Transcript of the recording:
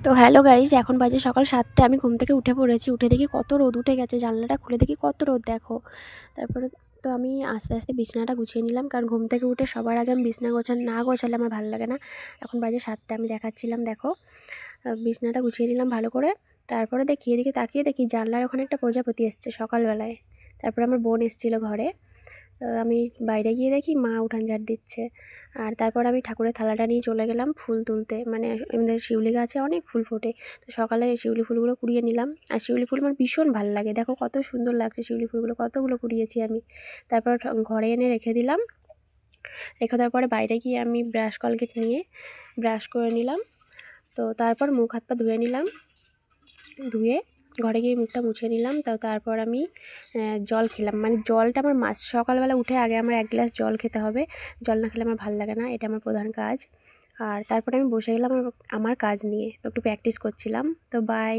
তো hello guys, এখন বাজে সকাল ৭টা। আমি ঘুম থেকে উঠে পড়েছি। উঠে দেখি কত রোদ উঠে গেছে। জানলাটা খুলে দেখি কত রোদ দেখো। তারপরে তো আমি আস্তে, আস্তে বিছানাটা গুছিয়ে নিলাম। কারণ ঘুম থেকে উঠে সবার আগে আমি বিছানা না গোছালে আমার ভাল লাগে না। এখন বাজে ৭টা, আমি দেখাচ্ছিলাম দেখো। বিছানাটা গুছিয়ে নিলাম ভালো করে। তারপরে দেখি এদিকে তাকিয়ে দেখি জানলার ওখানে একটা প্রজাপতি এসছে সকালবেলায়। তারপরে আমার বোন এসেছিল ঘরে। আমি বাইরে গিয়ে দেখি মা উঠান ঝাড় দিচ্ছে। আর তারপর আমি ঠাকুরের থালাটা নিয়ে চলে গেলাম ফুল তুলতে। মানে আমাদের শিউলি গাছে অনেক ফুল ফোটে। তো সকালে শিউলি ফুলগুলো কুড়িয়ে নিলাম। আর শিউলি ফুল আমার ভীষণ ভাল লাগে। দেখো কত সুন্দর লাগছে শিউলি ফুলগুলো, কতগুলো কুড়িয়েছি আমি। তারপর ঘরে এনে রেখে দিলাম। রেখে দেওয়ার পরে বাইরে গিয়ে আমি ব্রাশ কলগেট নিয়ে ব্রাশ করে নিলাম। তো তারপর মুখ হাত পা ধুয়ে নিলাম। ধুয়ে ঘরে গিয়ে মুখটা মুছে নিলাম। তারপর আমি জল খেলাম। মানে জলটা আমার সকালবেলা উঠে আগে আমার 1 গ্লাস জল খেতে হবে। জল না খেলে আমার ভাল লাগে না, এটা আমার প্রধান কাজ। আর তারপরে আমি বসে গেলাম আমার কাজ নিয়ে। তো একটু প্র্যাকটিস করছিলাম। তো বাই।